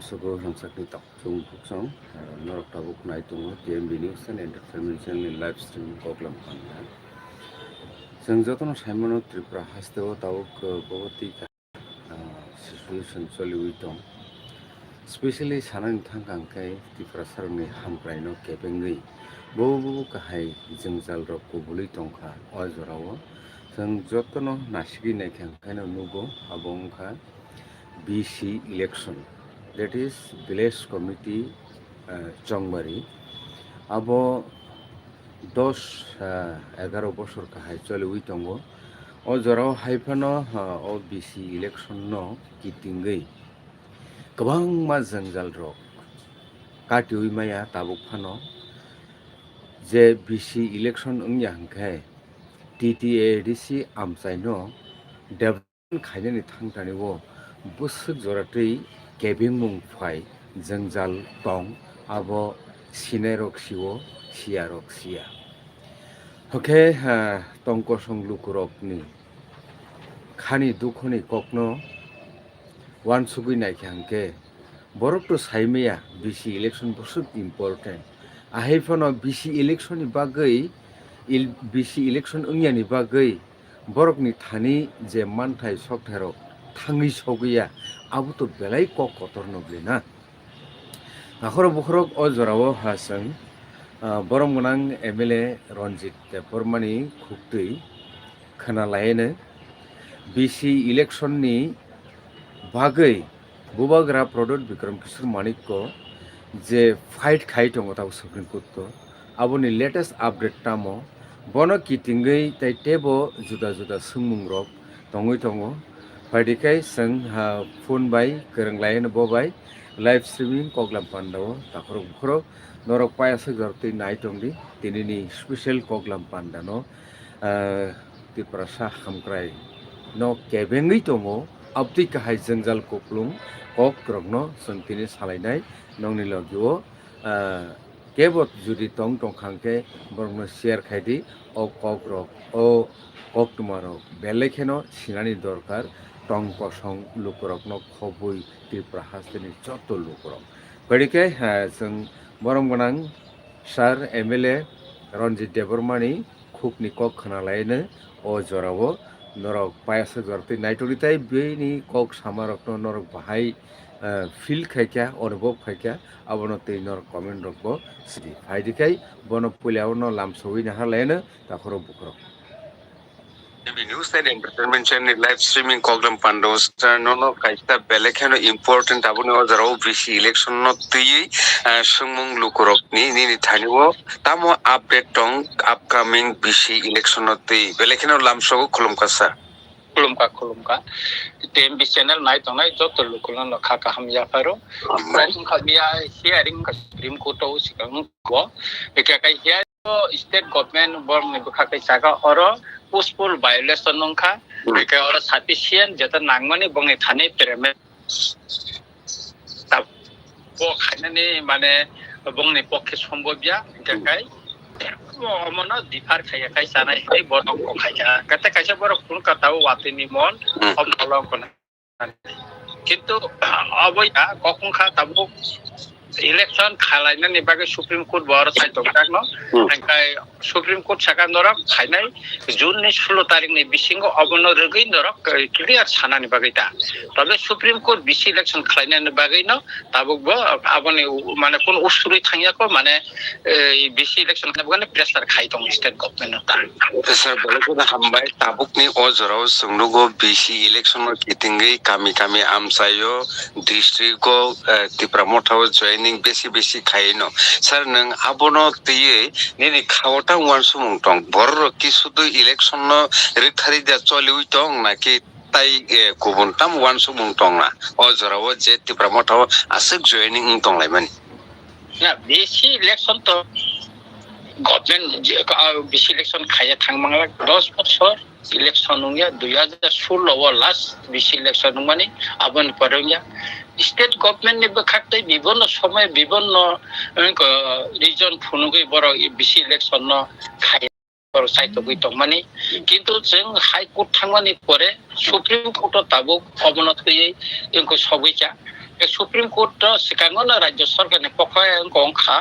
Suko Ramsakni Tok Chung Puksong, Norok Tabuk Naitung, TMB News and Entertainment Channel live stream Koklam Kanda. Sengjotono Simon Tripura Hasteo Tabuk Bogoti situation Soliwitong. Especially Sanan Tangangkai, Tripura Sarani Hampraino Kepengi, Bobu Kahai, Jingzal Rok Kubuli Tongka, Ozorawa. Sengjotono Nashigi Nekang Kaino Nugo, Abongka, BC election. That is Village Committee Chongbari. Abo 10-11 বছর কাহাই চলে উইতঙ্গ ও জরাও হাইফানো ও BC election ন কিতিঙ্গै गोबां मा जंजाल रक काटी उइमाया Tabuk फानो जे बिसि इलेक्शन उंया हंखाय टीटीएडीसी आमसाइनो डेभलपमेंट खायनानि थांतानिवो बुसुक जरातै केबिं मुं फाय जंजाल तंग आबो सिनेरक सिवो सियारक सिया हके तंक संलुकुरकनि खानि दुखनि ककनो वान सुगुइ नायखे हंके बरक तो साइमेया बिसि इलेक्शन बुसुक इम्पोर्टेंट आहायफानो बिसि इलेक्शन नि बागै बिसि इलेक्शन उंयानि बागै बरकनि थानि जे मानथाय सकथारक थाङै सगैया आबो तो बेलाय कतर नब्लेना आखर बखरक अ जराव हासं बरम गोनां एमएलए रनजित देबबर्मानि खुक्तै खोनालायनो बिसि इलेक्शन नि बागै बुबाग्रा प्रदोत बिक्रम किशोर मानिकको जे फाइट खाइ दङ ताबो सुप्रिम कोर्ट आबोनि लेटेस्ट आपडेट तामो बनो किटिंगै ताइ टेबो जुदा जुदा सुंमुं रक दङै दङ फाइदिखाय जों फोन बाय गोरोंलायनो बबाय लाइव स्ट्रीमिंग कगलाम पान्डाव ताखरक बुखरक नरक पायासो गरतै नाय दंदि दिनैनि स्पेशल कगलाम पान्डानो त्रिपुरा सा हामक्राय न केबेङै दङ abdi kahai jengjal koklung kok krokno sengtini salainai nongni logio kebot judi tong tongkhangke borokno share khaidi o kokrok o koktumarok belekheno sinani dorkar tong kosong lukurokno khobui tripura hasteni joto lukurok kodike jeng borom gonang sar MLA Ronjit Debormani khukni kok khanalaino o jorao norok payasa gortei naituritai beini kok samarokno norok bahai feel khaikya অনুভব khaikya abono tei norok comment rokbo sidi phaidikai bono puliaono lamsoi na halaino takhoro bukrok News and Entertainment Channel live streaming program pandos no kaista belekeno important abono ojaro bisi election no tui sungmung lukurok ni thaniwo tamo update tong upcoming bisi election no tui belekeno lamso khulumkasa khulumka TMB channel nai tongai joto lukulan no khaka hamya paro pricing khamia hearing ka supreme court o sikang ko kai here state government born ne khaka saka oro peaceful violation nongkha kai oro sufficient jeta nangmani bongai thane preme ta bo khanani mane bongni pokke সম্ভবয়া kai মনো দিফার খাইয়া খাই সানাই এই বড় খাইয়া কত কাছে বড় ফুল কথাও ওয়াতিনি মন অবলং কোন কিন্তু অবয়া কখন খা তাবো ইলেকশন খালাইনানি বাগে সুপ্রিম কোর্ট বড় সাইতো থাকনো কাই সুপ্রিম কোর্ট সাকা নরক খাইনাই জুন 16 তারিখ নি বিসিঙ্গ অবন রগৈ নরক ক্লিয়ার সানানি বাগৈতা তবে সুপ্রিম কোর্ট বিসি ইলেকশন খালাইনানি বাগৈ ন তাবুক আবনি মানে কোন উসুরি থাঙ্গিয়াকো মানে এই বিসি ইলেকশন খাবগানে প্রেসার খাইতো স্টেট গভর্নমেন্ট তা প্রেসার বলেকো হামবাই তাবুকনি অজরাও সংলুগো বিসি ইলেকশন কিতিঙ্গै কামি কামি আমসাयो ডিস্ট্রিক্ট ত্রিপুরা মঠাও জয়েনিং বেশি খাইনো স্যার নং আবনো তৈয়ে নিনি খাওয়াটা ওয়ান সুমুং টং বড় কি শুধু ইলেকশন রেখারি দা চলিউই টং নাকি তাই গুবুন তাম ওয়ান সুমুং টং না অজরাও যে ত্রিপুরা মঠাও আসক জয়েনিং টং লাইমানি না বেশি ইলেকশন তো গভর্নমেন্ট বেশি ইলেকশন খাইয়া থাংমাংলা 10 বছর ইলেকশন নুয়া 2016 লাস্ট বেশি ইলেকশন মানে আবন পরঙ্গা স্টেট গভর্নমেন্ট নি বখাতে বিভিন্ন সময় বিভিন্ন রিজন ফুনুগৈ বড় বেশি ইলেকশন খাই বড় সাইতো গইতো মানে কিন্তু जों হাই কোর্ট থাংমানি পরে সুপ্রিম কোর্ট তাবো অবনত হই ইনকো সবইকা সুপ্রিম কোর্ট সিকাঙ্গন রাজ্য সরকার পক্ষে গংখা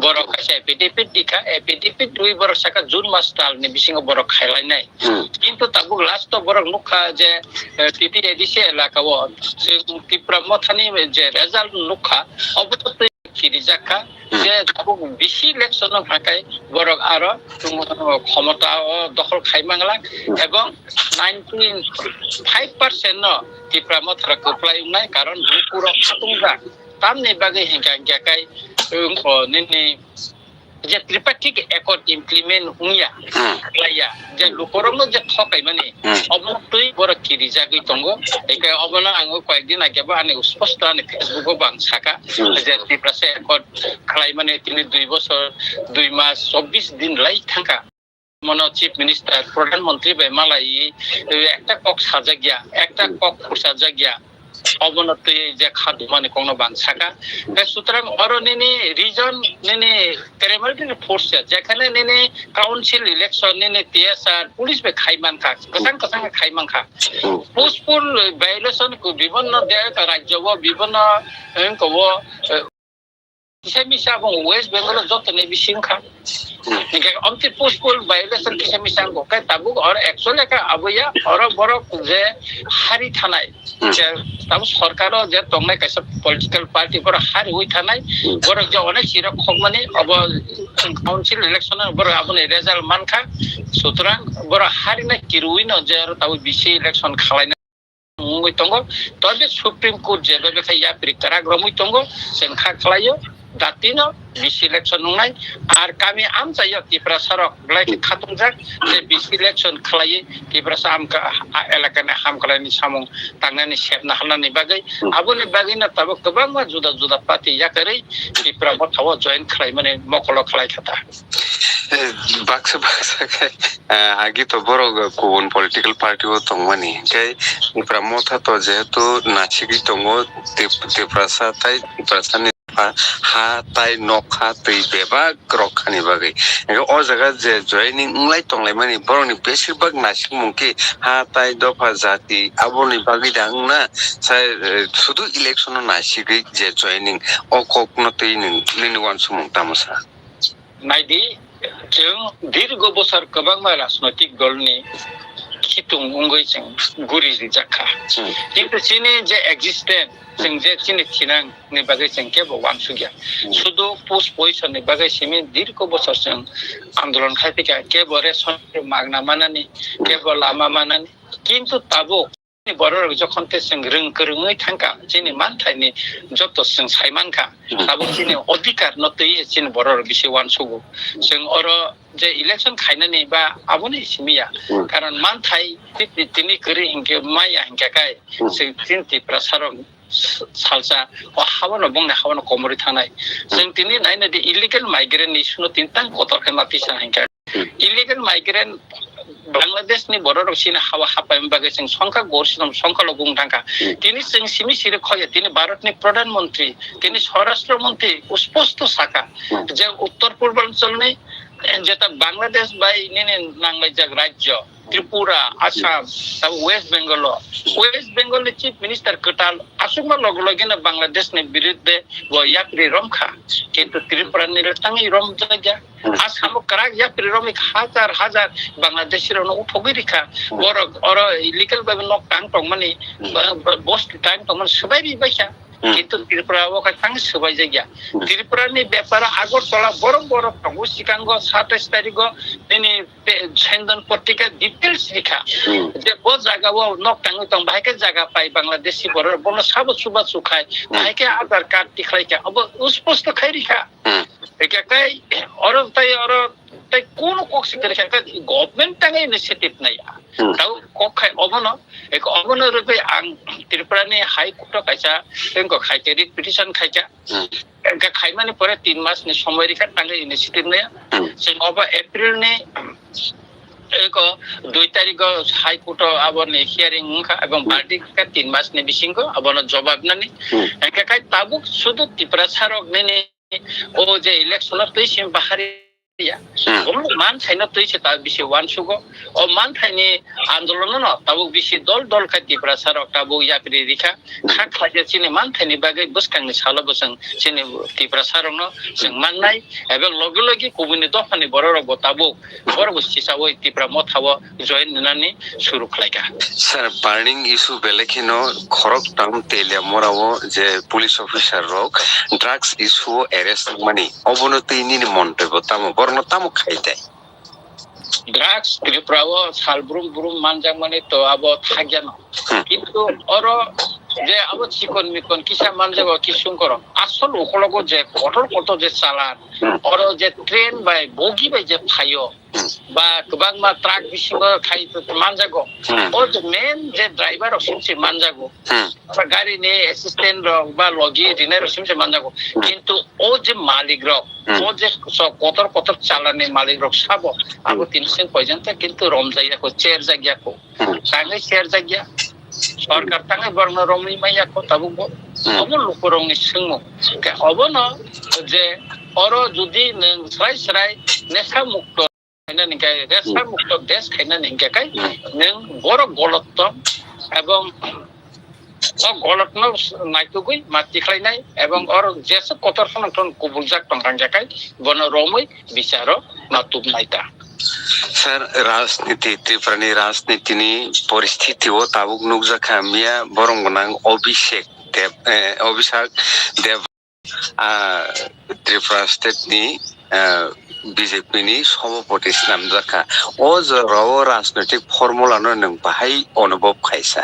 বড় খাইছে এপিডিপিট দিখা এপিডিপিট 2 বড় সাকা জুন মাস টালনি বিসিং বড় খাইলাই নাই কিন্তু তাবু লাস্ট বড় নুখা যে টিটি এডিসি এলাকাও ত্রিপুরা মথানি যে রেজাল্ট নুখা অবতত কিরি জাকা যে তাবু বেশি ইলেকশন থাকায় বড় আরো ক্ষমতা দখল খাইমাংলা এবং 95% ত্রিপুরা মথারা কোপ্লাই নাই কারণ পুরো খাতুংরা তামনি বাগে হিংকা গেকাই নিনি যে ত্রিপাঠিক একট ইমপ্লিমেন্ট হুইয়া লাইয়া যে লোকরঙ্গ যে ঠকাই মানে অবনতই বড় কিরি জাগি দङ একে অবনা আঙ কয়েকদিন আগে বা আনে স্পষ্ট আনে ফেসবুকও বাং সাকা যে ত্রিপুরাসে একট খালাই মানে তিনি 2 বছর 2 মাস 24 দিন লাই থাকা মনে চিফ মিনিস্টার প্রধানমন্ত্রী বে মালাই একটা কক সাজা গিয়া একটা কক সাজা গিয়া অবনতি যে খাদ্য মানে কোনো বাংসাকা সুতরাং অরনিনি রিজন নিনি ক্রেমালিটি ফোর্স যেখানে নিনি কাউন্সিল ইলেকশন নিনি টিএসআর পুলিশ বে খাইমানখা কসাং খাইমানখা পুষ্পুল ভায়োলেশন কো বিভিন্ন দেশ রাজ্য বিভিন্ন কব কিসামিসা এবং ওয়েস্ট বেঙ্গল যত নেবি সিংখা অন্তি পুষ্পুল ভায়োলেশন কিসামিসা গকাই তাবুক আর একচুয়ালি কা আবইয়া আর বড় যে হারি থানাই যে তাবু সরকারও যে তংনাই কাইসা পলিটিক্যাল পার্টি বড় হারি হই থানাই বড় যে অনেক সিরক খগমানি অব কাউন্সিল ইলেকশন বড় আপনি রেজাল্ট মানখা সুতরাং বড় হারি না কিরুইন যে তাবু বিসি ইলেকশন খালাইনা মুই তঙ্গ তবে সুপ্রিম কোর্ট যেভাবে খাইয়া প্রিকারা গ্রমুই তঙ্গ সেনখা খালাইও দাতিনো বিসি ইলেকশন নংনাই আর কামি আম চাইও ত্রিপুরা সরক লাইক খাতুন যাক যে বিসি ইলেকশন খালাই ত্রিপুরা আমকা এলাকানে হামখালানি সামং তাंगनानि सेबना हालनानि बागै आबोनि बागैना तब गोबां जुदा जुदा पार्टी याकरै त्रिपुरा मथाव जয়েন खालाय माने मकल खालाय थाता बाक्सा आगे तो बरो गुबुन पलिटिकल पार्टी दंमानि ओमफ्राय ত্রিপুরা मथा तो जेहेतु नाचिगि दङ ত্রিপুরাसा ताइ ত্রিপুরাसानि हा ताइ नखा तै बेबा रखानि बागै अ जगा जे जयनिं उंलाय तंलाय माने बरनि बेसिरभाग नासिक मुंके हा ताइ दफा जाति आबोनि बागै दांना शुधु इलेक्शन नासिगै जे जयनिं अ ककनो तै निनि वान सुमुं तामसा नायदि जों दीर्घ बोसोर गोबां राजनैतिक दलनि खितुं उंगै जों गुरि जाखा किन्तु चिनि जे एक्जिस्टेन्स जों जे चिनि थिनां नि बागै जों केबो वानसुगिया शुधु पोस्ट पजिशन नि बागै सिमि दीर्घ बोसोर जों आन्दोलन खायफिका केबो रेशन मागना मानानि केबो लामा मानानि किन्तु ताबो बरो जखन ते जों रोंगै थांका जोंनि मानथायनि जत जों सायमानखा ताबो जोंनि अधिकार नतै जों बरो बिसे वानसुगु जों अर जे इलेक्शन खायनानि बा आबोनि सिमिया कारण मानथाय तिनि करि हिंके माया हिंकाय जों तिनति प्रसारक सालसा हावनो बुंनाय हावनो कमरि थानाय जों तिनि नायनो दि इलिगेल माइग्रेन्ट इस्युनो तिनतां गतरखै मातिसा हिंका इलिगेल माइग्रेन्ट बांलादेशनि बर'राव सिनि हावा हापाय बागै जों संख्या गरसिनम संख्याल' बुंनो थांखा तिनि जों सिमि सिरि खय तिनि भारतनि प्रधानमन्त्री तिनि स्वराष्ट्र मन्त्री स्पष्ट साखा जे उत्तर पूर्वाञ्चलनि जेता बांलादेश बाय निनि नांलाय जाग राज्य Tripura Assam west Bengal chief minister कटाल आसुमा लगलगिन बांग्लादेश ने विरुद्ध वो यात्री रमखा किंतु त्रिपुरा ने तंगी रम जागा आसाम कराग यात्री रम 1000 बांग्लादेशी रनो उठगिरिखा और इलीगल बाय नक टांग टंगमानि बस टांग टंगमान सबायरि बायसा किंतु त्रिपुरा वो तंग सबाय जागा त्रिपुरा नि व्यापार आगरतला बरम थांगु सिकांगो 27 तारिख दिनै सेंदन पत्रिका डिटेल्स लिखा जे बो जागा वो नक टांग टंग भाइके जागा पाइ बांग्लादेशी बर बन साबो सुबा सुखाय भाइके आधार कार्ड दिखाइके अब स्पष्ट खैरिखा एकाकै और तै कोन कोक्स करेखा गभर्नमेन्ट टांगे इनिशिएटिभ नाया ताउ कोखाय अबनो एक अबनो रुपे आं त्रिपुरानि हाई कोर्ट कायसा तेंको खाइके रिट पिटिशन खाइका का खाइमानि परे 3 मासनि समय रेखा टांगे इनिशिएटिभ नाया जों अब एप्रिल नि एक 2 तारिख हाई कोर्ट आबोनि हियरिं एवं बार्डिक का 3 मासनि बिसिंको अबनो जवाब नानि एकाकै Tabuk शुधु Tripura सारक Nene O J election तैसिम बाहारि ya man thaina tui se ta bisi wan sugo o man thaini andolon no tabu bisi dol ka tipra sarok tabu ya pri rikha khak khaje chini man thaini bagai buskang ni sala busang chini tipra sarok no sing man nai ebel logi logi kubuni dofani bororo go tabu bor busi sawo tipra mothawo join nani shuru khlaika sir burning issue belekino khorok tam telia morawo je police officer rok drugs issue arrest mani obonoti ni montebo tamo borno tamo khaite drugs triprawo salbrum brum manjang mani to abo thagyan কিন্তু or যে আবো চিকন মিকন কিসা মানজাগো কিসুং করো আসল ওকলগো যে কত যে চালান অর যে ট্রেন বাই বগি বাই যে ফাইও বা গোবাং মা ট্রাক বিসিং খাই মানজাগো ও যে মেন যে ড্রাইভার অসিমসি মানজাগো বা গাড়ি নে অ্যাসিস্ট্যান্ট বা লগি রিনার অসিমসি মানজাগো কিন্তু ও যে মালিক রক ও যে কত চালানে মালিক রক সাবো আবো তিনসিং পর্যন্ত কিন্তু রমজাইয়া কো চেয়ার জায়গা কো কাঙ্গে চেয়ার জায়গা সরকার তাঙ্গে বর্ণ রমনি মাইয়া কো তাবুগো অবল লোকরংনি সিংমু কে অবনো যে অর যদি স্রাই নেশা মুক্ত খাইনা নিকাই নেশা মুক্ত দেশ খাইনা নিকাই নং বড় গলত্ব এবং গলত্ন নাইতুগুই মাতি খাইনাই এবং অর যেসব কতর সনটন কুবুলজাক টংকাং জাকাই বন রমই বিচার নাতুব নাইতা sir rajniti triprani rajniti ni परिस्थिति हो tabuk nukjaka mia borong gonang Abhishek Dev Tripura state ni BJP ni সভাপতি নামজাকা ও জরাও রাজনৈতিক ফর্মুলা নং বাহাই অনুভব খাইছা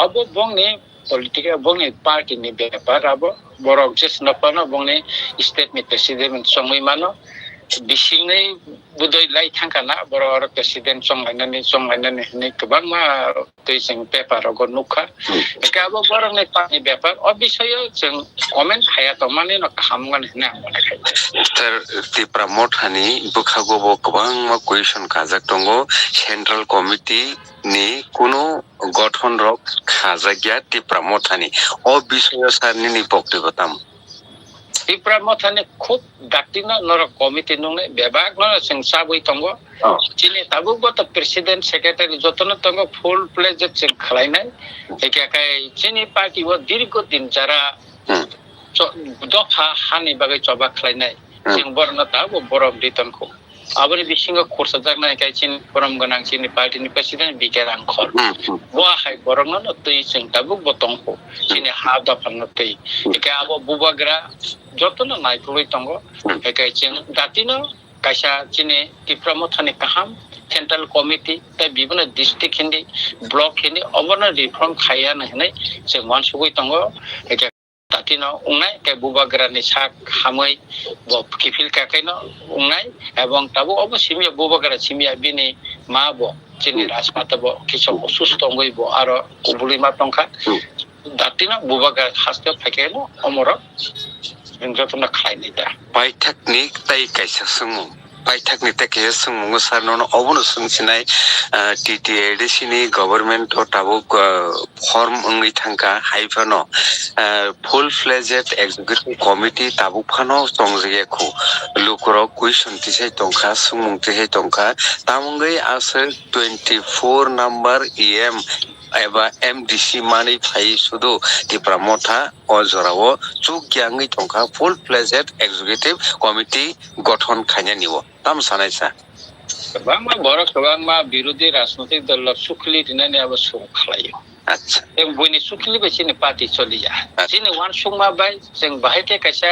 abo bongni politika bongni party ni bepar abo borok jes napano bongni state ni president songmui mano bisingnai budoi lai thangkana borok president songlainani ni kebang ma tuising paper go nukha eka abo borok ni party bepar o bishoyo jeng comment khaya to mane no khamgan hina mone khai sir Tripura mothani bukhago bo kebang ma question kajak tongo central committee ni কোনো গঠন rock খাজাগিয়া Tripura mothani o bishoyo sarni ni boktigotam Tripura mothani খুব ডাক্তিনা নর committee নংনে বেবাগ ন সংসা বই তঙ্গ চিনি তাবুক গত president secretary যতন তঙ্গ ফুল plays check খালাইনাই একাকাই চিনি পার্টি ও দীর্ঘদিন যারা দফা হানি বাগৈ চবা খালাইনাই जों बरना ताबो बरम दितनखौ आबनि बिसिङाव खरसा जागनाय गायसिन बरम गोनां सिनि पार्टीनि प्रेसिडेन्ट बिके रांखर बहाय बरंनो तै जों ताबो बतंखौ सिनि हा दफानो तै एके आबो बुबाग्रा जतन नायखुलै तंगो एके जों दातिनो कायसा सिनि Tripura mothani काहाम सेंट्रल कमिटी ता बिबन डिस्ट्रिक्ट हिन्दी ब्लॉक हिन्दी अबन रिफॉर्म खाया नहनै जों मानसुगै तंगो एके Tatino ungai ke bubagrani sak hamai bo kifil kakaino ungai ebong tabu obo simia bubagra simia bini mabo chini raspata bo kiso susto ngoi bo aro kubuli matongka Tatino bubagra hasto phakeno omoro injotna khlainida pai technique tai kaisa sumu pai technique ta ke sumu sarno obono sungsinai TTAD sini government o tabuk form ngi thangka haifano full fledged executive committee tabuk phano songje khu lukro question tisai tongkha sumung tisai tongkha tamungai ase 24 number EM eba MDC mani phai sudu Tripura motha ojorao chukyangi tongkha full fledged executive committee গঠন খাইনা নিব তাম সানাইছা bangma borok bangma বিরোধী রাজনৈতিক দল সুখলি দিনানি অবশ্য খালাयो আচ্ছা जों बयनि सुखलि बेसिनि पार्टी चलिया जिनि वान सुंमा बाय जों बाहायके कायसा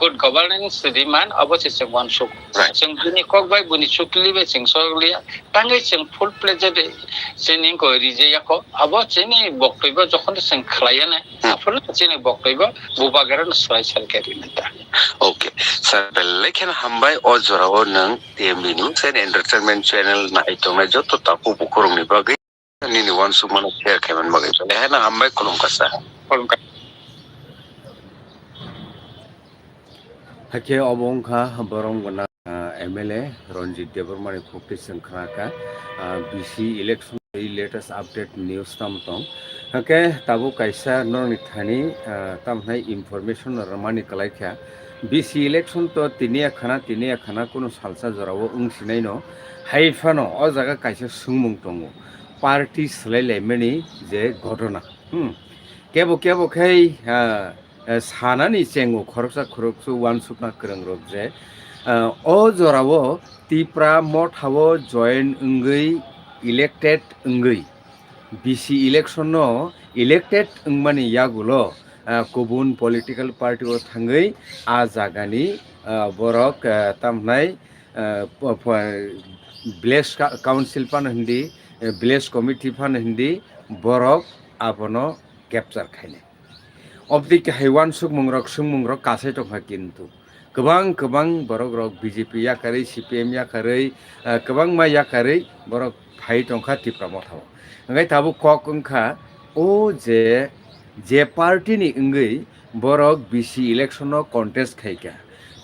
गुड गभर्नेंस डिमांड अबसे जों वान सुक जों बिनि कक बाय बयनि सुखलि बे जों सलिया तांगे जों फुल प्लेजेड जोंनि को रिजेयाको अब जोंनि बक्तब्য যখন जों खालायना आफोर जोंनि बक्तब्য बुबागारन सलाय सरकारि नेता ओके सर बेलेखन हामबाय अजराव नों टीएमबी नि सेन एंटरटेनमेंट चैनल नायतोंनाय जतो तापु बुखरंनि बागै Nini wan sumana share kemen bagai pele hena hambai kolom kasa hake obongkha borong gona MLA Ranjit Devarmani Khokti Sangkhraka BC election latest update news tam tong Oke, tabu kaisa norni thani tamnai information ramani kalaikha BC election to tinia khana kuno salsa jorao ungsinai no haifano o jaga kaisa sungmung tongo party slailai je ঘটনা kebo khai sanani chengo khoroksu wansukna krangrok je o jorao tipra mothao join ungui elected ungui BC election no elected ungmani yagulo kubun political party o thangai a jagani borok tamnai village council pan hindi village committee pan hindi borok abono capture khaine obdik haiwan sungmungrok kasai tongha kintu kebang borok rok BJP yakarei CPM yakarei kebang ma yakarei borok phai tongkha tipra mothao ngai tabu kok ungkha o je party ni ungui borok BC election no contest khaika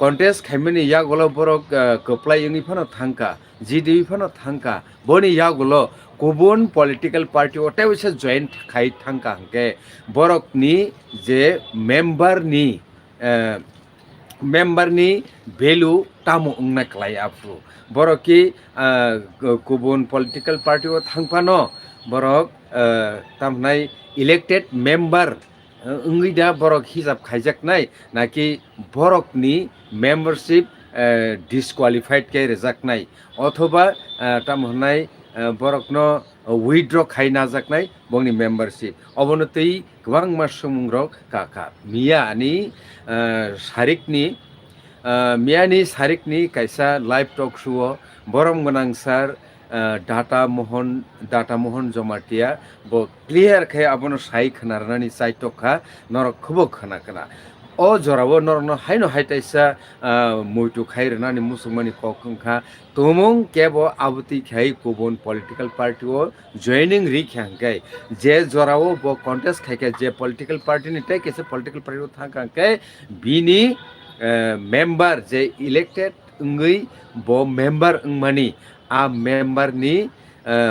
contest khaimani yagolo borok koplai ungni phano thangka GDP phano thangka boni yagolo kubun political party ote wise join khai thangka hangke borok ni je member ni value tamu ungna klai apru borok ki kubun political party o thangpano borok tamnai elected member ungida borok hisab khaijaknai naki borok ni membership disqualified ke rejaknai othoba tamhnai borok no withdraw khai najaknai bongni membership obonotei gwang masumrok kaka miyani sarikni kaisa live talk show borom gonang sar data mohon jomatia bo clear khai abono sai khnarnani sai tokha norok khubo khana kana o jorabo norno haino haitaisa muitu khairnani musumani kokungkha tumung kebo abuti khai kubun political party o joining ri khangkai je jorao bo contest khaike je political party ni take ase political party o thangkai bini member je elected ungui bo member ungmani a member ni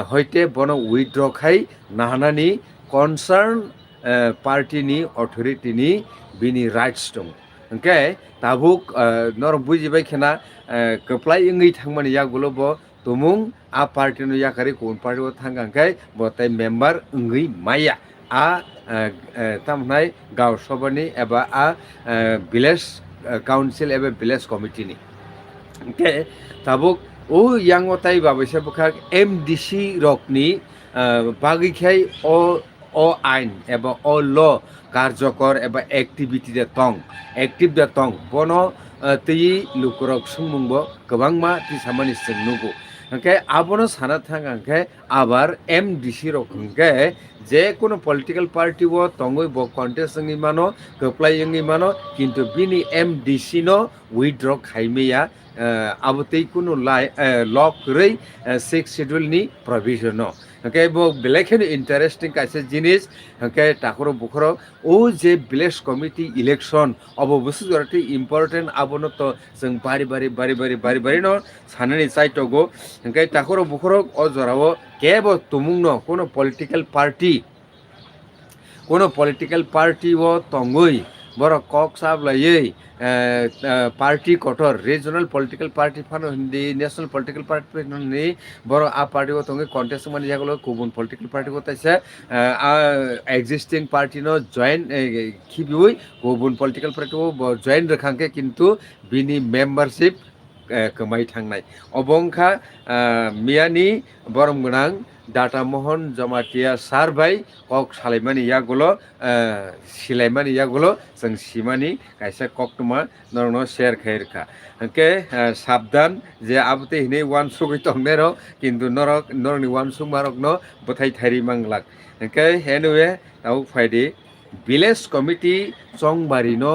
hoite bono withdraw khai nahanani concern party ni authority ni bini rights dong okay tabuk nor bujibai khena koplai ungui thangmani yagulo bo tumung a party no yakari kon party o thangkai bo tai member ungui maya a tamnai gaw sobani eba a village council eba village committee ni okay tabuk o yango tai babaisa bukha MDC rokni bagikhai o ain eba o law কার্যকর এবা activity দে তং বনো তৈ লুকুরক সুমুংব গোবাংমা তি সামানি সেংনুগো ওকে আবনো সানা থাঙ্গাকে আবার MDC রকমকে যে কোনো political party ও তঙ্গই ব কন্টেস্ট ঙ্গি মানো কপ্লাই ঙ্গি মানো কিন্তু বিনি MDC নো উইথড্র খাইমেয়া আবতেই কোনো ল করেই 6 শিডিউল নি প্রভিশন ওকে বো বেলেখেন ইন্টারেস্টিং কাছে জিনিস ওকে টাকরো বুখরো ও যে ভিলেজ কমিটি ইলেকশন অবশ্যই জরাটি ইম্পর্টেন্ট আবনো তো जों বাড়ি ন সানানি চাইতগো ওকে টাকরো বুখরো অ জরাও কেব তুমুং ন কোনো পলিটিক্যাল পার্টি ও তঙ্গই বড় কক সাব লাইয়ে পার্টি কটর রিজনাল পলিটিক্যাল পার্টি ফানো হিন্দি ন্যাশনাল পলিটিক্যাল পার্টি হিন্দি বড় আ পার্টি ও তঙ্গে কন্টেস্ট মানে যাগুলো কুবুন পলিটিক্যাল পার্টি কোথাইছে এক্সিস্টিং পার্টি নো জয়েন খিবিউই কুবুন পলিটিক্যাল পার্টি ও জয়েন রেখাঙ্কে কিন্তু বিনি মেম্বারশিপ কমাই থাংনাই অবংখা মিয়ানি বরম গোনাং ডাটা মোহন জমাটিয়া সারবাই কক সালাইমানি ইয়াগুলো जों সিমানি কাইসা ককটুমা নরনো শেয়ার খাইরখা ওকে সাবধান যে আবতে হিনে ওয়ান সুগই তংনের কিন্তু নরনি ওয়ান সুমারক ন বথাই থারি মাংলাক ওকে এনিওয়ে তাও ফাইদি ভিলেজ কমিটি চংবারি ন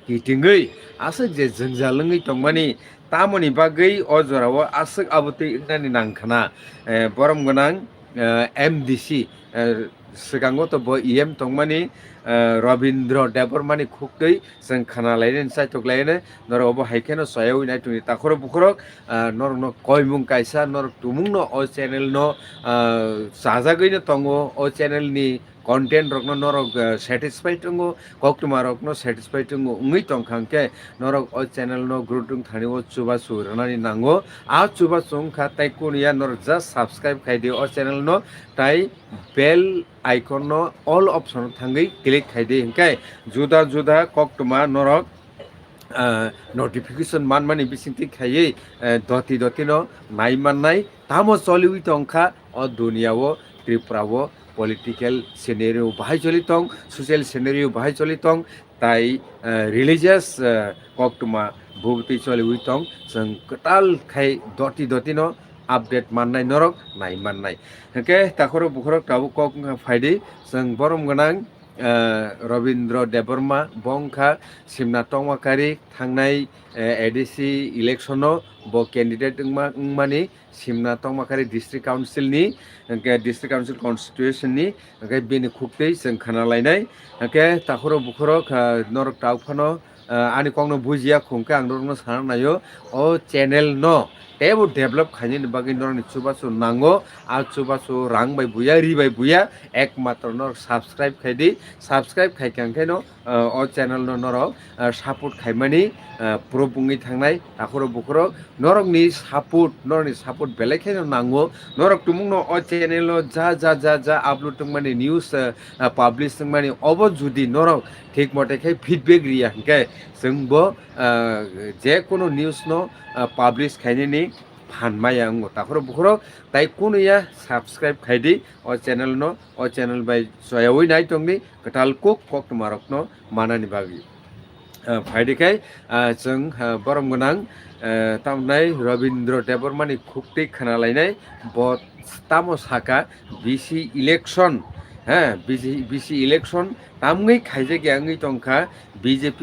হিটিংগৈ আসক যে जों জালङै তংমানি तामनि बागै अजराव आसक आबुति इंनानि नांखाना बरम गोनां MDC सिगाङाव तो EM तंमानि रवीन्द्र देबरमानि खुक्तै जों खाना लायनो साइतकलायनो नरबो हाइकेनो सयाव नायतुनि ताखरो बुखरक नरनो कयमुं कायसा नर तुमुंनो अ चैनल नो साजागैनो तंगो अ चैनल नि content rok no norok satisfied tungo koktuma rok no satisfied tungo ungui tongkhangke norok o channel no grutung thani o chuba surani nango a chuba chungkha tai kunia norok just subscribe khaidi o channel no tai bell icon no all option thangai click khaidi hingkai juda juda koktuma norok notification manmani bisinti khayei doti doti no nai mannai tamo choliwi tongkha o duniao tripurao political scenario bahai choli tong social scenario bahai choli tong tai religious koktuma bhukti choliwi tong jeng katal khai doti doti no update mannai norok nai mannai hingke takhoro bukhoro tabu kok phaidi jeng borom ganang Robindra Deborma bongkha simna tongmakari thangnai ADC election no bo candidate mani simna tongmakari district council ni district council constitution ni bini khuktai jeng khana lainai takhoro bukhoro norok tawphano ani kongno bujia khungka ang norno sana nayo o channel no tebo develop khaini bagi norni chubasu nango a chubasu rang bai buya ri bai buya ekmatro nor subscribe khaidi subscribe khaikangke no o channel no norok support khaimani pro bungi thangnai takhoro bukhoro norok ni support norni support belekhe no nango norok tumung no o channel no ja upload tungmani news publish tungmani obo judi norok ঠিক মতে খাই feedback Riya হ্যাঁ जोंबो যে কোনো news no publish খাইনি ফানমাই আং তাখর বুখর তাই কোনয়া সাবস্ক্রাইব খাইদি ও চ্যানেল নো ও চ্যানেল বাই জয়াওই নাই টংনি কটাল কুক কক মারক নো মানানি বাগি ফাইদিখাই जों বরম গনাং তামনাই রবীন্দ্র দেববর্মানি খুকটি খানালাইনাই বত তামো সাকা বিসি ইলেকশন হ্যাঁ BC election tamngai khaijak yangai tongkha BJP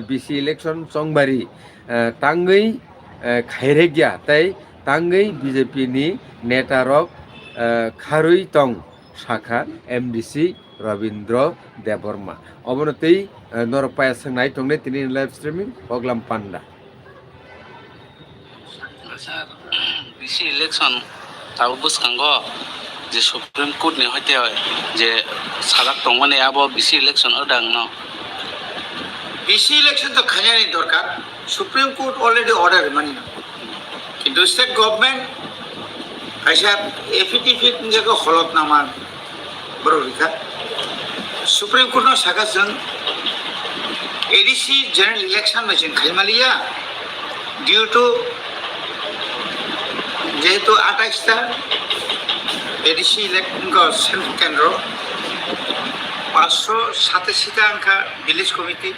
BC election chongbari tangai khairegya tai tangai BJP ni neta rok kharui tong shakha MDC Robindra Deborma obonotei norok paya sangnai tongne tini live streaming oglam panda sir BC election tabu buskango যে supreme court নি হইতে হয় যে সালাক টঙ্গনে আবো BC election অদাং ন BC election তো খাজানি দরকার সুপ্রিম কোর্ট অলরেডি অর্ডার মানি না কিন্তু স্টেট গভর্নমেন্ট কাইসা এফিটিফিট নিজেকে হলফনামা বড় রেখা সুপ্রিম কোর্ট সাকাজন এডিসি জেনারেল ইলেকশন মেশিন খাইমালিয়া ডিউ টু যেহেতু 28টা এডিসি ইলেকশন কেন্দ্র 587টা আংখা ভিলেজ কমিটি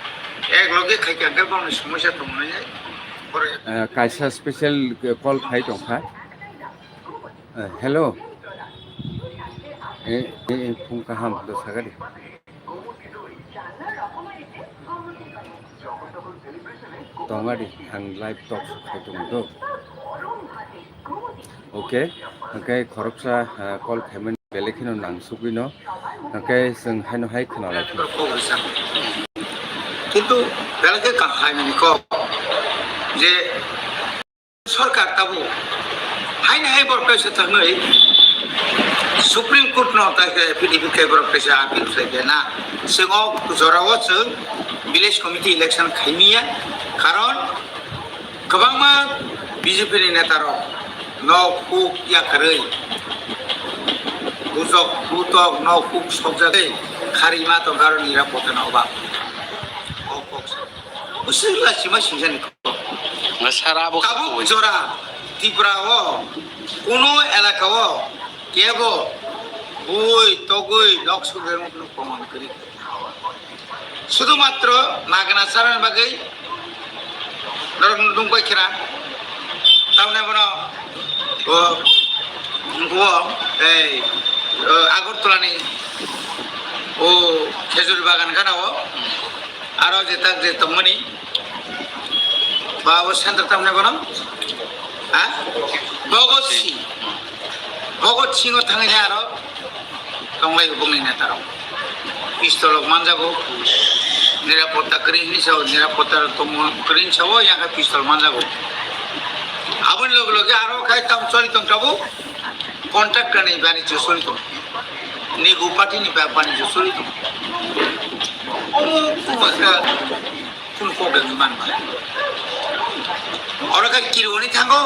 একলগে খাইকাঙ্কা বাউনি সমস্যা দংনাই যায় কাইসা স্পেশাল কল ফাই দংখা हेलो फुंका हाम द सागारि तंगारि आं लाइव टक खाइदोंमोन ओके ओके खरकसा कल खाइमोन बेलेखिनो नांसुगिनो ओके जों हायनो हाय खोनालाय কিন্তু বেলাকে কাহাইনি ক যে সরকার তাবু হাইনি হাই বরকাইছে থাঙ্গৈ সুপ্রিম কোর্ট ন তাকে এফিডেভিট কে বরকাইছে আপিল সাইকে না সিংহ জরাও जों ভিলেজ কমিটি ইলেকশন খাইমিয়া কারণ গোबांमा বিজেপি नि नेतार नकुक याखरै বুজক বুতক নকুক সবজাগে খারিমা তো কারণ নিরাপত্তা না অভাব उसला सिमा सिंजानि সারা আবো কাবু জোরা ত্রিপুরাও কোনো এলাকাও কেব বই তগই নকশলের মতো প্রমাণ করি শুধুমাত্র নাগনা সারান বাগৈ দংবাই খেরা তামনে বনো ও এই আগরতলানি ও খেজুর বাগান খানাও আরো যেটা যে তমনি বাবু সেন্টার তামনে বনো হ্যাঁ ভগৎ সিং থাঙে আরো তংলাই বংনি নেতার পিস্তলক মানজাগো নিরাপত্তা করি হিসাব নিরাপত্তার করি হিসাব ইয়াকে পিস্তল মানজাগো আবন লগে লগে আরো খাইতাম চলিতম যাবো কন্ট্রাক্টর নেই বাণিজ্য চলিত नेगु पार्टीनिफ्राय बानिज्य सोलिदों কোনো প্রবলেম মানবা ওরা কিরুনি থাকো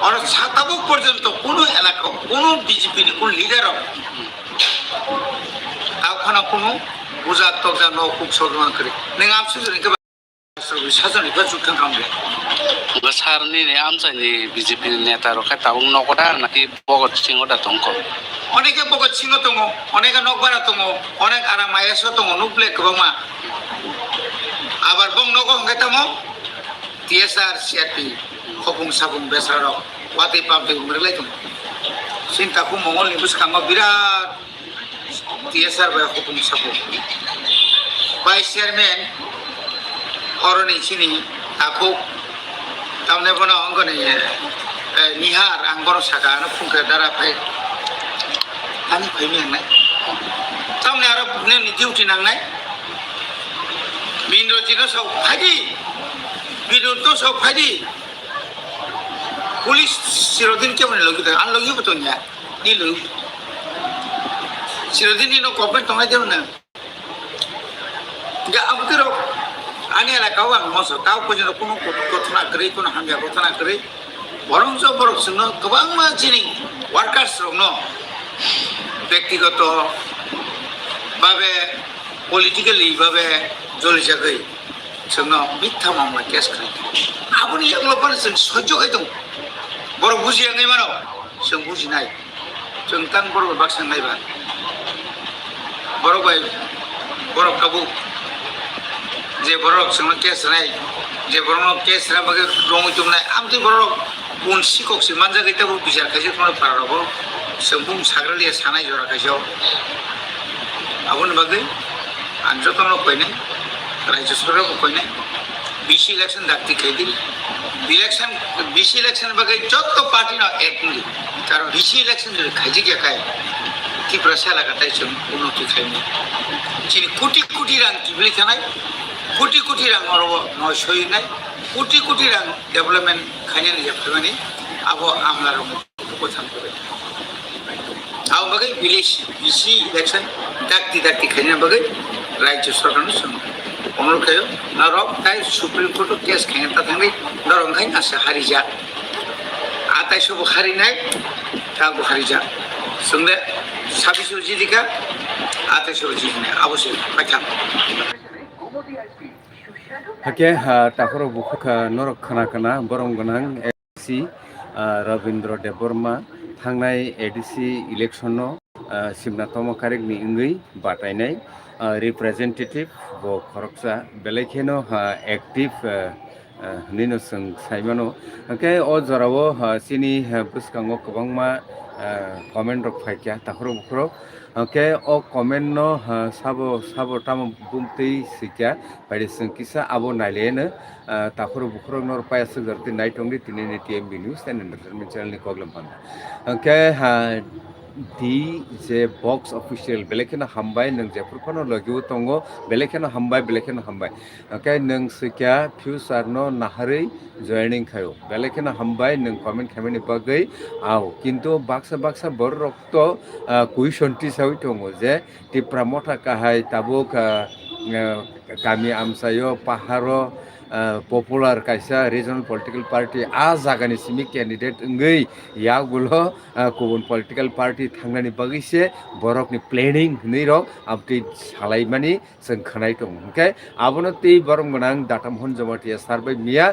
ওরা সাতাবক পর্যন্ত কোনো এলাকা কোনো বিজেপি কোনো লিডারও ওখানে কোনো বোঝা তজা নকুক সরমান করে নों আমসুজনিকে সাজনিকে যুক্তাं খামলে সারনি আমসাইনি বিজেপি নেতা রখায় তাও নকটা নাকি বগত সিংহটা তংক অনেকে বগত সিংহ দङ অনেকে নকবারা দङ অনেক আরা মায়েসো দङ নুবলে গোबांमा আবার বং নগ হংগে দङ টিএসআর সিআরপি খবুং সাবুং বেসারাव वादै पाबदै उमरलाय दङ सिन्ताखौ मंगलनि बुसखाङाव बिराद টিএসআর बाय खबुं साबुं भाइस चेयारमेन अरनि सिनि आखौ तामने बनो अंगने निहार आंगरो सागानो फुंखे दारा फाय आनि फायनि नांनाय तामने आरो बुने डिउटि नांनाय मिनरजिनो सब फायदि बिरुतो सब फायदि पुलिस सिरोदिन के बने लगी आन लगी बतो न्या नि लगी सिरोदिन नि नो गभर्नमेंट तंगाय देव ना या अब तेरो आनि एलाकाव आं मसो ताव पजन कोनो गथना करे कोनो हामिया गथना करे बरंस बरक सनो गोबां मानसिनि वार्कार्स रनो व्यक्तिगत भावे पलिटिकली भावे जलिजाखै जोंनो मिथ्या मामला केस करे आबुनि एग्लपान जों सह्य खाय दं बर' बुजियाङै मानाव जों बुजिनाय जों तां बर' बाक्सां नायबा बर' बाय बर' काबु जे बर' जोंनो केस नाय जे बर' केस रा बागे रङै दुमनाय आमति बर' उन सिककसि मानजा गैताबो बिजार खायसे कोनो पारावबो जों बुं साग्रालिया सानाय जरा खायसेयाव आबुनि बागै आं जतन कयनाय रायजो सरकारबो कयनाय बिसि इलेक्शन दाक्ति खायदि इलेक्शन बीसी इलेक्शन बागे जत पार्टी ना एक नहीं कारण बीसी इलेक्शन जो खाजी क्या खाए कि प्रसार लगाता है जो उन्नति खाएंगे चीनी कोटी कोटी रंग की बिल्ली खाना कोटी कोटी रंग और वो नौशोई नहीं कोटी रंग डेवलपमेंट खाने नहीं जब खाने अब आमला रंग को थाम करे अब बागे बीसी इलेक्शन दाक्ति खाने बागे राज्य सरकार ने सुन অনুরোধ খায় নরক তাই সুপ্রিম কোর্ট কেস খেঁতা থাকলে নরম খাই আসে হারি যা আতাই সব হারি নাই তাকে হারি যা সঙ্গে 26 জিদিকা আতাই সব জিদিনে অবশ্যই পাইতাম হাকে তাখরো বুক নরক খানা খানা বরং গনাং এডিসি রবীন্দ্র দেববর্মা थांनाय एडिसि इलेक्शन सिमना तमकारिकनि इंगै बाटायनाय रिप्रेजेंटेटिव बो खरकसा बेलेखेनो एक्टिव निनो जों साइमानो ओके अ जरावो सिनि बुसकांगो गोबांमा कमेन्ट रक फायख्या ताखरो बुखरो ओके अ कमेन्ट नो साबो ताम बुमतै सिक्या बायदि जों किसा आबो नायलेनो ताखरो बुखरो नर पायासो गरति नाइटंगि तिनि TMB news and entertainment channel नि कगलम पान ओके दी जे बॉक्स ऑफिशियल बेलेखेनो हामबाय नों जेफोरखौनो लगिउ तंगो बेलेखेनो हामबाय ओके नों सिक्या फ्यूचर नो नाहारै जॉइनिंग खायो बेलेखेनो हामबाय नों कमेन्ट खामनि बागै आव किन्तु बाक्सा बर रक्त कुइसनति सावि दङो जे टिप्रा मथा काहाय ताबुक गामि आमसायो पाहारो पपुलर कायसा रिजनल पॉलिटिकल पार्टी आ जागानि सिमी कैंडिडेट इंगै यागुलो गुबुन पॉलिटिकल पार्टी थांनानि बागैसे बरकनि प्लेनिंग नैरो अपडेट सालायमानि जों खोनाय दं ओके आबनो ति बरम गोनां दाताम हन जमाटिया सारबाय मिया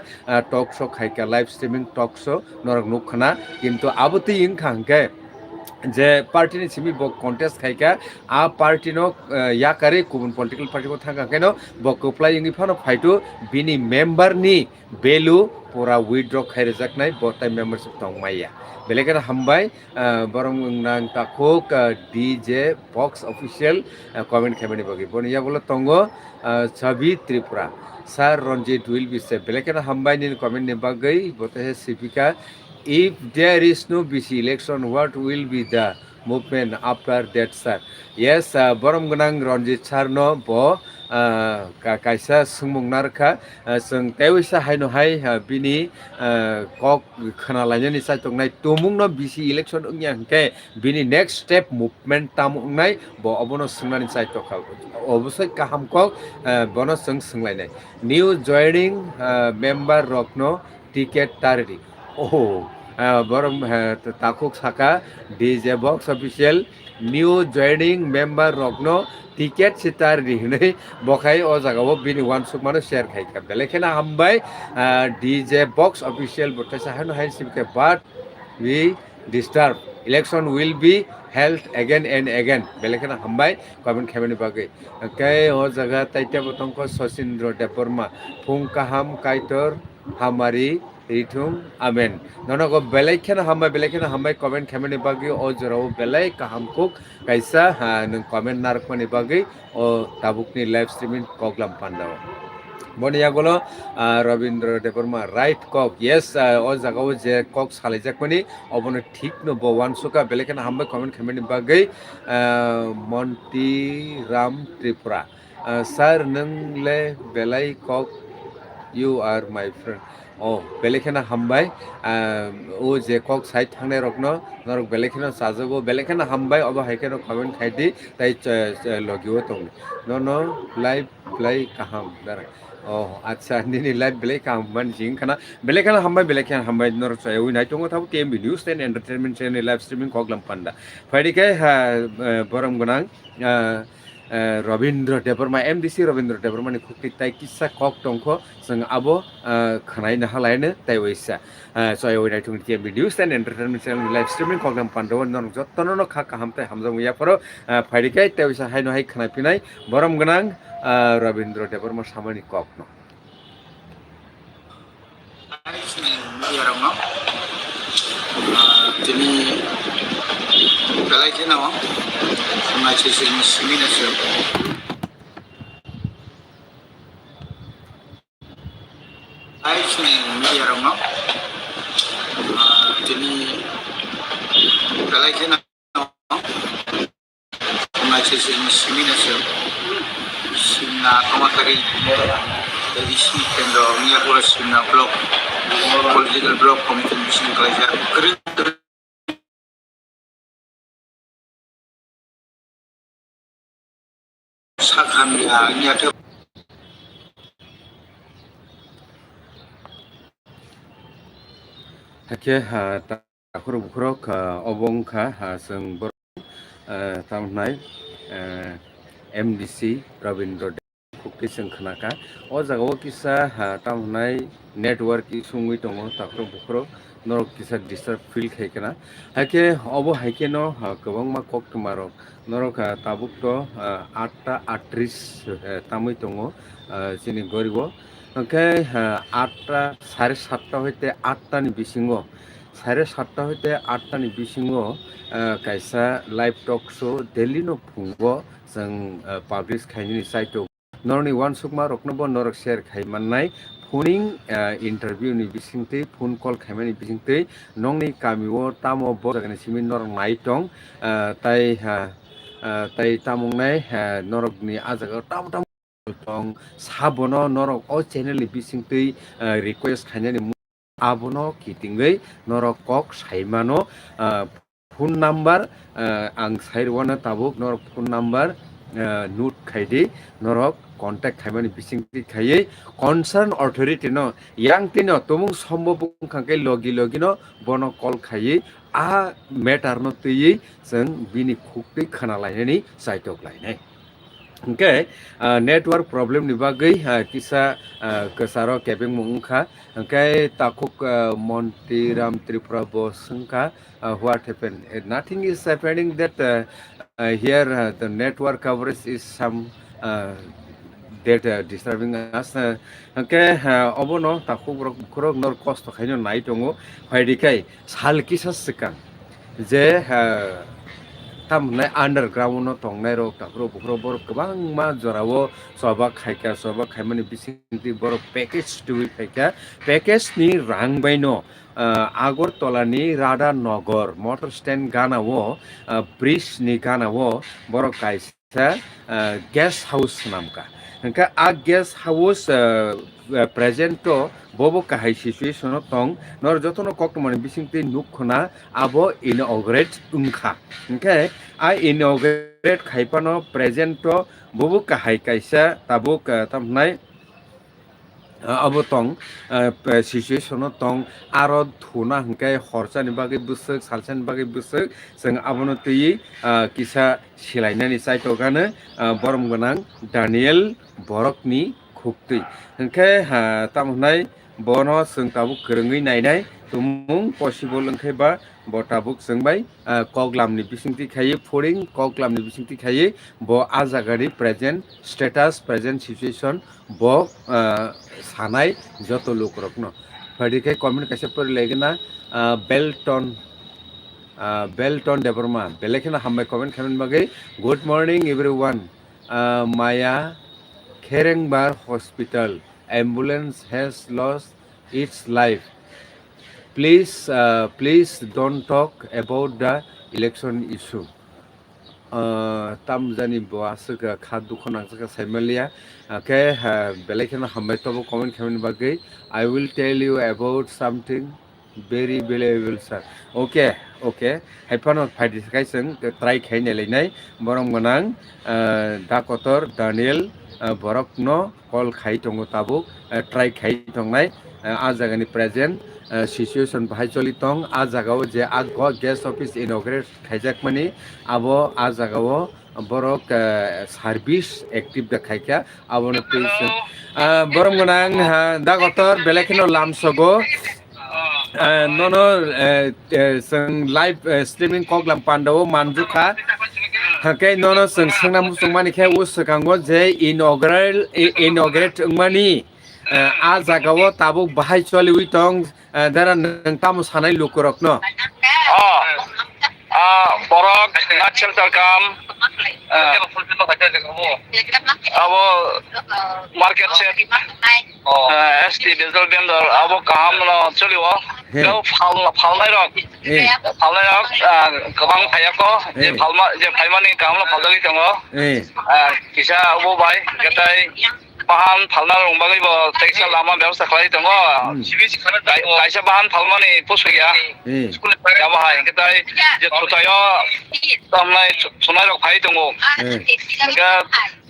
टक शो खायका लाइव स्ट्रीमिंग टक शो नरक नुखना किन्तु आबति इंखांके जे पार्टी नि सिमी बक कन्टेस्ट खायका आ पार्टी नो या करे गुबुन पॉलिटिकल पार्टी को थांगा केनो बक अप्लाई इंगि फानो फाइटु बिनि मेंबर नि बेलु पूरा विथड्र खायरजाकनाय बटाय मेंबरशिप दंमाया बेलेगेर हामबाय बरं नां ताखोक डीजे बॉक्स ऑफिशियल कमेंट खामनि बगै बनिया बोला तंगो छवि Tripura sir Ranjit will be से बेलेगेर हामबाय नि कमेंट नि बगै बते सिपिका if there is no BC election, what will be the movement after that, sir? Yes, borom gonang Ranjit sir no bo kaisa sungmungnar kha sung tewisa haino hai bini kok khana lainani sai tongnai tumung no bisi election ungya hingke bini next step movement tamungnai bo obono sungnani sai tokha obosoi kaham kok bono sunglainai new joining member rokno ticket taridi oh borom takuk saka DJ box official new joining member rokno ticket sitar rihnei bokai o jagao bini one suk mano share khai ka belekena hambai DJ box official botaisa hanu hain simke but we disturb election will be held again and again belekena hambai comment khamani bagai kai o jaga taita botongko Sosindro Deborma phung kaham kaitor hamari ritum amen nonogo belekena hambai comment khamani bagai o jorao belai kaham kuk kaisa nung comment narkmani bagai o tabukni live streaming koglam pandao boniagolo Rabindra Deborma right kok yes o jagao je kok salaijakmani obono ঠিক no bo wan suka belekena hambai comment khamani bagai Monty Ram Tripura sir nungle belai kok you are my friend oh belekena hambai o je kok side thangnai rokno norok belekena sajogo belekena hambai obo haikeno comment khaidi tai logiwo tong no live play kaham dara oh acha nini live play kaham man jing kana belekena hambai nor chai ui nai tongo thabu TMB news and entertainment channel live streaming koglam panda faidike borom gonang Rabindra Deborma MDC Rabindra Deborma ni khukti tai kissa kok tongkho jeng abo khanai na halaine tai waisa so I would like to TMB news and entertainment channel live streaming koglam pandaw non jottono no kha kaham tai hamjang ya paro faidike tai waisa haino hai khanai pinai borom gonang Rabindra Deborma samani kok no jadi belai kena mai sini nasi ai sini dia orang jadi belai kena mai sini nasi sina komatari dari sini kendo ni aku sina blog political blog komite sini kerja kering sakhamnya ini ada hake takhur bukrok obongkha sung bor tamnai MDC Rabindra khukti sung khnaka o jagao kisa tamnai network isungui tongo takhur bukrok norok kisa disturb feel khaikena hake obo haike no kwbangma kok tumarok norok tabuk to 8:38 tamui tongo chini goribo okay 7:30 hoite 8 ni bisingo 7:30 hoite 8 ni bisingo kaisa live talk show daily no phungo jeng publish khaini site norni one sukma roknobo norok share khaimanai phoning interview ni bisingte phone call khaimani bisingte nongni kamio tamo boragani simin norok naitong tai tamungnai norok ni ajaga tam tong sabono norok o channel ni bisingte request khainani abono kitingei norok kok saimano phone number ang sairwana tabuk norok phone number note khaidi norok contact khaimani bisingti khaiye concern authority no yang tino tomung sombobung khangkai logi no bono call khaiye a matter no tui jeng bini khukti khana lainani saitok lainai okay network problem ni bagai kisa kesaro keping mungkha okay takuk Monty Ram Tripura bosungkha what happened nothing is happening that here the network coverage is some that disturbing us okay obono takuk krok nor kosto khaino nai tongo phaidikai sal kisa sikang je tamnai underground no tongnai rok takro bukro bor kwbang ma jorao soba khaika soba khaimani bisingti bor package tui khaika package ni rang baino Agartala ni Radha Nagar motor stand ganao bridge ni ganao bor kaisa guest house namka hingke a guest house present to bobo kahai situation tong nor jotono koktomani bisingti nukhona abo inaugurate ungkha hingke a inaugurate khaipano present to bobo kahai kaisa tabuk tamnai abo tong situation tong aro thuna hingke horchani bagui busuk salchani bagui busuk jeng abono tui kisa silainani chaitokano borom gonang Daniel Borokni khuptui hingke tamhnai bono jeng tabuk kwrwngui nainai tumung possible hingke ba bo tabuk jengbai koklamni bisingti khaiye foring koklamni bisingti khaiye bo a jagani present status present situation bo sanai joto lokrokno fadike comment kaise por legena Belton Deborma belekena hammai comment khamen bagai good morning everyone Maya Kherengbar hospital ambulance has lost its life please don't talk about the election issue tamjani bo asaka khadu khonang saka saimalia ke belekena hammai tobo comment khamen bagai I will tell you about something very valuable sir okay haipano phaidi kai seng try khaine leinai borom gonang dakotor Daniel Borokno call khai tongo tabuk try khai tongnai a jagani present situation bahai choli tong a jagao je a guest office inaugurate khaijak mani abo a jagao borok service active dekhaika abono patient borom gonang dakotor belekino lamsogo nono seng live streaming koklam pandawo manjuka hake nono seng sengna musungmani khe usakango je inaugurate mani a jagao tabuk bahai choli uitong dara nangtamu sanai lukurokno borok nat shelter kam abo market set ST digital vendor abo kam no choliwo no falnai rok kabang phayako je phaimani kam no phaldagi tongo kisa abo bai gatai bahan falna rongbagai bo taisa lama ব্যবস্থা khlai tongo kaisa bahan falmani pusugya school ya bahai gatai je thutayo tamnai sunai rok phai tongo ga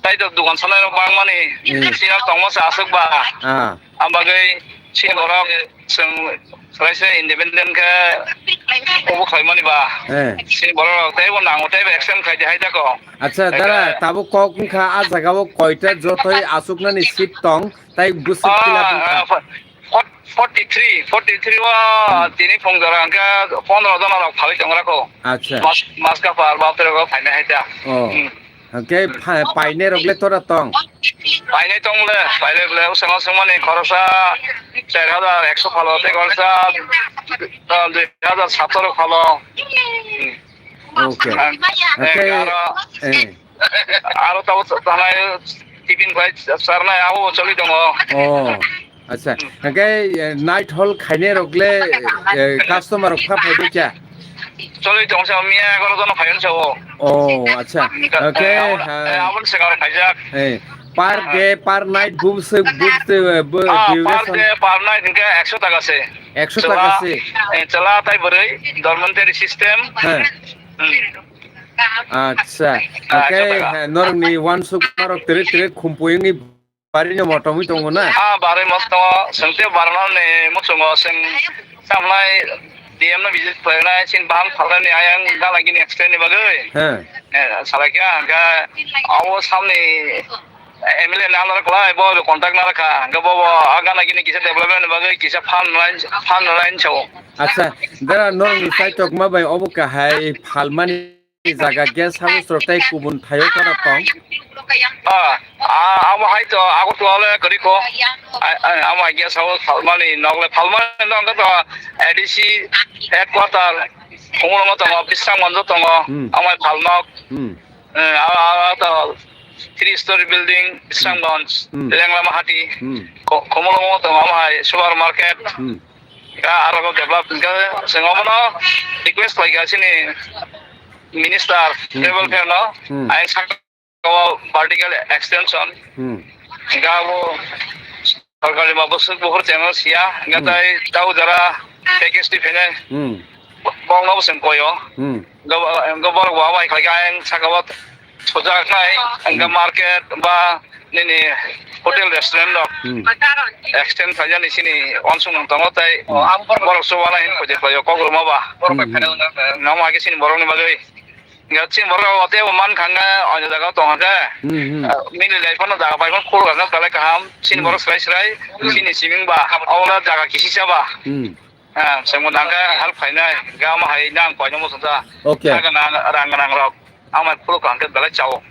tai to dukan sunai rok bangmani sina tongmo sa asukba ambagai sin borok seng selaise independent ke obo khlaimani ba sin borok tai bo nango tai action khai jai tako acha dara tabuk kokungkha a jagao koita jotoi asuknani seat tong tai busuk pila 43 wa tini phongdara angka 15 jona rok phali tongrako acha maska par bapter ko phaina haita hake paine rogle tora tong paine tongle paile ble usama samane khorosa 4100 phalo te khorosa 2017 phalo okay aro tawo tanai tiffin vai sarna abo choli dongo acha hake night hall khaine rogle customer rok pha phaidu kya choli dongsa mia goro jono phaion chao acha okay amon segar khaijak per day per night per day per night inka 100 টাকা se 100 টাকা se chala tai berai dormitory system acha okay norni one sukmarok tere khumpoyingi barino motomui tongo na bare mosto sengte barno ne muchungo seng samlai DM na visit pernah sin bahan falani ayang galagini extend bagai salakya ga awo samne MLA nalar kala bo contact na rakha ga bo aga na gini kisa development bagai kisa fund line chau acha dara norni saitok ma bai obuka hai falmani jaga guest house rotai kubun thayo kana tong amo hai to ago to ale kariko amo guest house falmani nongla to ADC headquarter khonglo to bisang manjo to amo falnok to 3-story building Sangons Lenglama Hati Komolo to amo supermarket ga aro develop ga sengomo request like asini minister level fair no I vertical extension গাবো সরকারি মাবসুক বহর channel সিয়া গাতাই তাও যারা package দি ফেনে বংলাবো Sen কয়ো গবর ওয়াবাই খাইগাং সাগাবত সোজাখাই আঙ্গা market বা নিনি hotel restaurant extend খাইজানি সিনি অনসুং তঙ্গ তাই বরক সওয়ালা হিন কইতে কয়ো কগরমাবা নাম আগে সিনি বরকনি বাগৈ গাছিন বরক অতে মান খাঙ্গা অন্য জায়গা তঙ্গা মিলি লাইফনো জায়গা পাইখন খোল গাঙ্গা তালে কাহাম সিনি বরক স্রাই স্রাই সিনি সিমিং বা awla জায়গা কিসিসা বা semua nangka hal final gama hai nang ko nyomo sa okay rang rok amai pro kan ke bala chao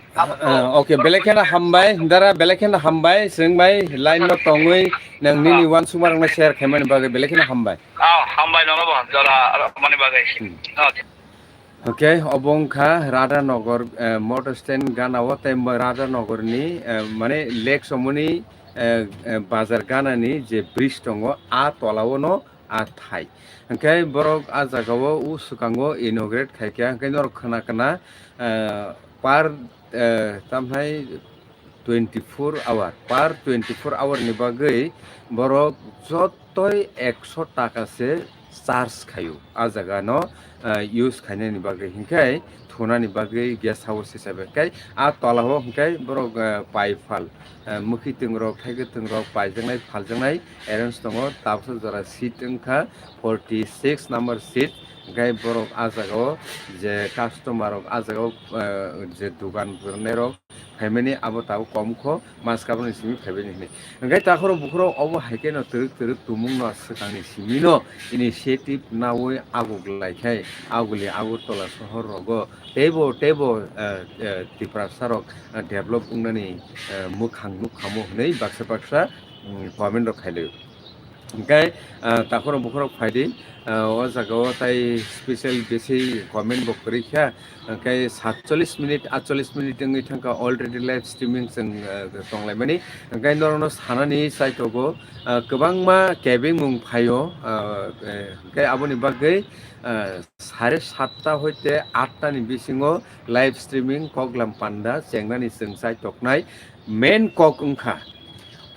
okay belekena hambai dara belekena hambai sengbai line no tongoi nang nini wan sumar na share khaimani bagai belekena hambai hambai no ba jara mani bagai okay obongkha radhanogor motor stand ganawo tai radhanogor ni mane lake somoni bazar ganani je bridge tongo a tolawo no a thai okay borok a jagao u sukango inaugurate khaikya okay nor khana kana par tamhai 24 hour ni bagai borok jotoi 100 taka se charge khayo a jaga no use khaine ni bagai hinkai thona ni bagai guest house hisabe kai a tolaho hinkai borok paifal mukhi tingrok thaiga tingrok paijangnai phaljangnai arrange tongo tapso jara seat engkha 46 number seat gai borok a jagao je customer rok a jagao je dukan rok family abo tau komkho maskaboni simi family ni gai takhoro bukhoro obo haike no teruk tumung no sakani simi no initiative nawoi aguglai khai aguli agurtola shohor rogo tebo tiprasarok develop ungnani mukhang nukhamo nei baksa government rok khaile gai takhoro bukhoro phaidi o jagao tai special besi comment bo korikha kai 47 minute 48 minute ngi thangka already live streaming sing tonglai mani gai norono sanani saitogo kwbangma cabin mung phayo gai aboni bagai 7:30 hoite 8 ni bisingo live streaming koglam panda chengnani sing saitoknai main kok ungkha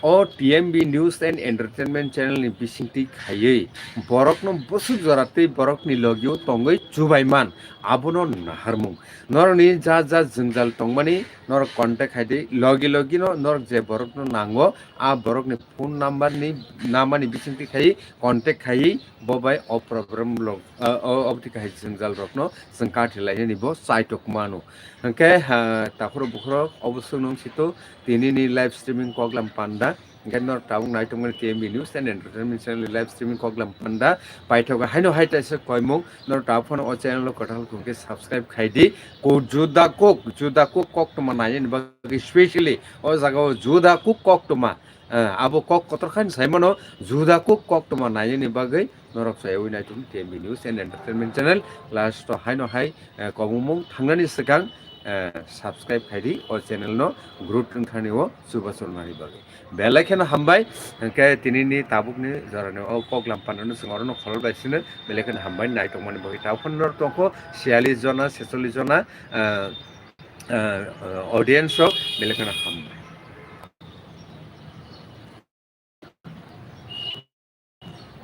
o TMB News and Entertainment Channel ni bisingti khayei borok no busuk jorate borok ni logio tongoi chubaiman abono naharmung norni ja jungjal tongmani nor contact haide logi no nor je borok no nango a borok ni phone number ni namani bisingti khai contact khai bobai o program log obti khai jungjal rok no sangka thilai ni bo saitok manu ke takhoro bukhoro obosok nong sito tini ni live streaming koglam panda ganor taung naitung TMB News and Entertainment Channel live streaming koglam panda paithoga haino haita se koimung nor taphon o channel kothal kunke subscribe khaidi ko juda kok kok to manai ni bagi especially o jagao juda kok to ma abo kok kotor khan saimono juda kok to manai ni bagi norok sayoi naitung TMB News and Entertainment Channel last to haino hai komumung thangnani sekang subscribe khaidi o channel no group thani o subasol mari bagi belekena hambai ke tinini tabukni jarane o poglam panano singorno khol baisine belekena hambai naitokmani bagi taphonor toko 46 jona 46 jona audience belekena hambai